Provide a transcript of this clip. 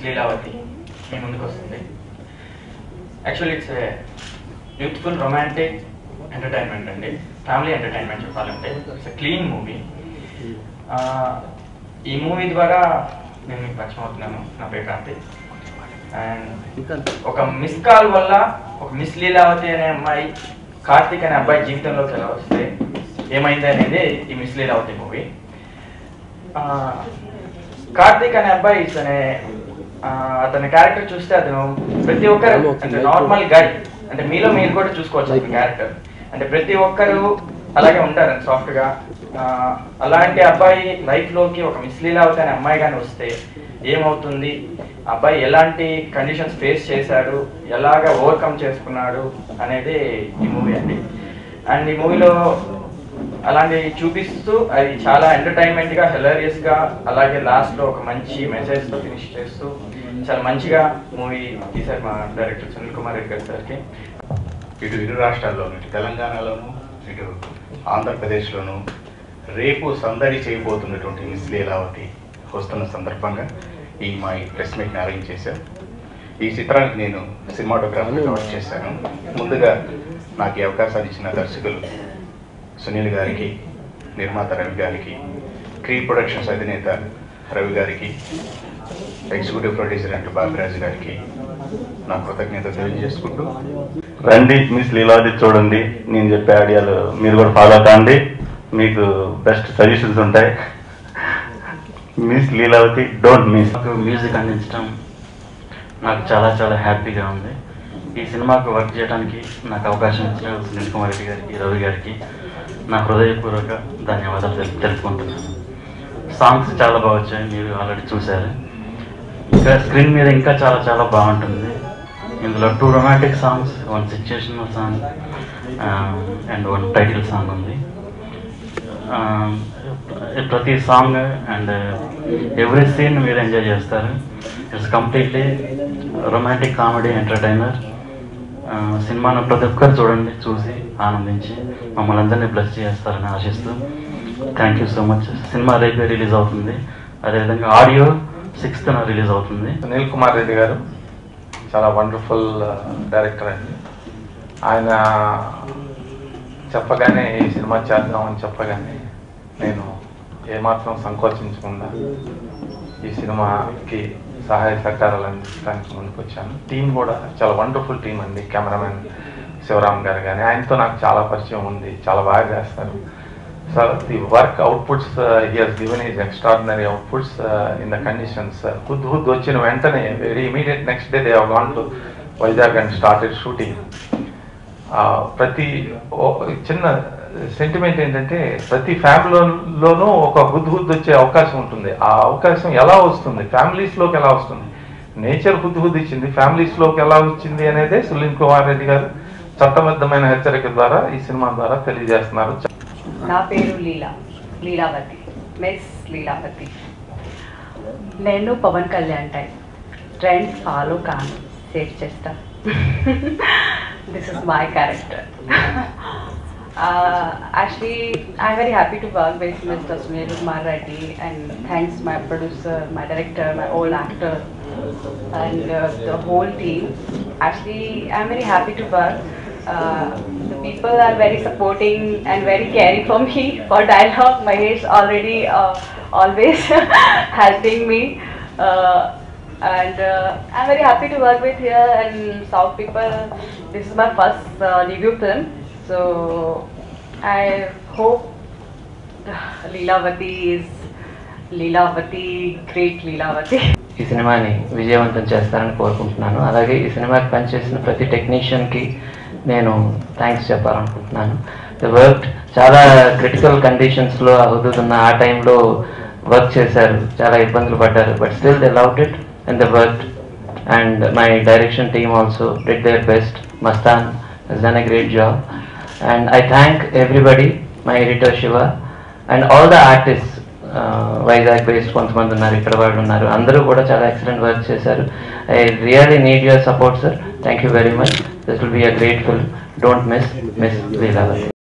లీలావతి మీ ముందుకు వస్తుంది. Actually it's a youthful romantic entertainment అండి, ఫ్యామిలీ ఎంటర్టైన్మెంట్ చెప్పాలంటే. It's a clean movie. ఈ మూవీ ద్వారా నేను మీకు పరిచయం అవుతున్నాను. నా పేరు కార్తీక్. అండ్ ఒక మిస్ కాల్ వల్ల ఒక మిస్ లీలావతి అనే అమ్మాయి కార్తీక్ అనే అబ్బాయి జీవితంలోకి ఎలా వస్తే ఏమైంది అనేది ఈ మిస్ లీలావతి మూవీ. కార్తీక్ అనే అబ్బాయి అతని క్యారెక్టర్ చూస్తే అతను ప్రతి ఒక్కరు అంటే నార్మల్ గై, అంటే మీలో మీరు కూడా చూసుకోవచ్చు అతని క్యారెక్టర్. అంటే ప్రతి ఒక్కరు అలాగే ఉంటారు సాఫ్ట్ గా. అలాంటి అబ్బాయి లైఫ్ లోకి ఒక మిస్ లీలావతి అనే అమ్మాయి కానీ వస్తే ఏమవుతుంది, అబ్బాయి ఎలాంటి కండిషన్స్ ఫేస్ చేశాడు, ఎలాగా ఓవర్కమ్ చేసుకున్నాడు అనేది ఈ మూవీ అండి. అండ్ ఈ మూవీలో అలాంటివి చూపిస్తూ అది చాలా ఎంటర్టైన్మెంట్ గా, హిలేరియస్ గా, అలాగే లాస్ట్ లో ఒక మంచి మెసేజ్ తో ఫినిష్ చేస్తూ చాలా మంచిగా మూవీ తీశారు మా డైరెక్టర్ సునీల్ కుమార్ రెడ్డి గారి సార్కి. ఇటు ఇరు రాష్ట్రాల్లోనూ, ఇటు తెలంగాణలోను ఇటు ఆంధ్రప్రదేశ్లోను రేపు సందడి చేయబోతున్నటువంటి మిస్ లీలావతి వస్తున్న సందర్భంగా మా ప్రెస్ మీట్ని అరేంజ్ చేశాను. ఈ చిత్రానికి నేను సినిమాటోగ్రాఫర్గా వర్క్ చేశాను. ముందుగా నాకు ఈ అవకాశాన్ని ఇచ్చిన దర్శకులు సునీల్ గారికి, నిర్మాత రవి గారికి, క్రీ ప్రొడక్షన్స్ అధినేత రవి గారికి, ఎగ్జిక్యూటివ్ ప్రొడ్యూసర్ అంటే బాబిరాజు గారికి నా కృతజ్ఞత తెలియజేసుకుంటూ, రండి మిస్ లీలావతి చూడండి, నేను చెప్పే ఐడియాలు మీరు కూడా ఫాలో కాండి, మీకు బెస్ట్ సజెషన్స్ ఉంటాయి. Miss Leelavathi don't miss. నాకు మ్యూజిక్ అందించడం నాకు చాలా చాలా హ్యాపీగా ఉంది. ఈ సినిమాకు వర్క్ చేయడానికి నాకు అవకాశం ఇచ్చిన సునీల్ కుమార్ రెడ్డి గారికి, రవి గారికి నా హృదయపూర్వక ధన్యవాదాలు తెలుపుకుంటున్నాను. సాంగ్స్ చాలా బాగా వచ్చాయి, మీరు ఆల్రెడీ చూశారు. ఇంకా స్క్రీన్ మీద ఇంకా చాలా చాలా బాగుంటుంది. ఇందులో 2 romantic songs, 1 situational song and 1 title song ఉంది. ప్రతి సాంగ్ అండ్ ఎవ్రీ సీన్ మీరు ఎంజాయ్ చేస్తారు. It's completely romantic comedy entertainer. సినిమాను ప్రతి ఒక్కరు చూడండి, చూసి ఆనందించి మమ్మల్ని అందరినీ బ్లెస్ చేస్తారని ఆశిస్తూ thank you so much. Cinema రేపే రిలీజ్ అవుతుంది, అదేవిధంగా ఆడియో 6th రిలీజ్ అవుతుంది. సునీల్ కుమార్ రెడ్డి గారు చాలా వండర్ఫుల్ డైరెక్టర్ అండి. ఆయన చెప్పగానే ఈ సినిమా చేద్దామని చెప్పగానే నేను ఏమాత్రం సంకోచించకుండా ఈ సినిమాకి సహాయ సహకారాలు అందించడానికి ముందుకు వచ్చాను. టీం కూడా చాలా వండర్ఫుల్ టీం అండి. కెమెరామెన్ శివరామ్ గారు కానీ ఆయనతో నాకు చాలా పరిచయం ఉంది, చాలా బాగా చేస్తారు. So the work outputs he has given is extraordinary outputs in the conditions. హుద్ వచ్చిన వెంటనే very immediate next day they have gone to Vizag and started shooting. ప్రతి చిన్న సెంటిమెంట్ ఏంటంటే ప్రతి ఫ్యామిలీలోనూ ఒక హుద్ వచ్చే అవకాశం ఉంటుంది. ఆ అవకాశం ఎలా వస్తుంది, ఫ్యామిలీస్లోకి ఎలా వస్తుంది, నేచర్ హుద్ ఇచ్చింది, ఫ్యామిలీస్లోకి ఎలా వచ్చింది అనేదే సునీల్ కుమార్ రెడ్డి గారు చట్టబద్ధమైన హెచ్చరిక ద్వారా ఈ సినిమా ద్వారా తెలియజేస్తున్నారు. నా పేరు లీలావతి, మిస్ లీలావతి. నేను Pawan Kalyan type trends follow కాను, సేవ్ చేస్తా. This is my character. Actually, I'm very happy to work with Mr. Sunil Kumar Reddy, and thanks my producer, my director, my old actor, and the whole team. Actually, I'm very happy to work. The people are very supporting and very caring for me. For dialogue, Mahesh already always helping me. And I'm very happy to work with here and South people. This is my first debut film. So I hope Leelavati is Leelavati, great Leelavati. ఈ సినిమాని విజయవంతం చేస్తారని కోరుకుంటున్నాను. అలాగే ఈ సినిమాకి పనిచేసిన ప్రతి టెక్నీషియన్కి నేను థ్యాంక్స్ చెప్పాలనుకుంటున్నాను. ది వర్క్ చాలా క్రిటికల్ కండిషన్స్లో అవుతున్న ఆ టైంలో వర్క్ చేశారు, చాలా ఇబ్బందులు పడ్డారు, but still they loved it and they work. And my direction team also did their best. Mastan has done a great job. And I thank everybody, my editor Shiva and all the artists. Vizag based కొంతమంది ఉన్నారు, ఇక్కడ వాళ్ళు ఉన్నారు, అందరూ కూడా చాలా excellent work చేశారు. I really need your support, sir. Thank you very much. This will be a great film. Don't miss Leelavati.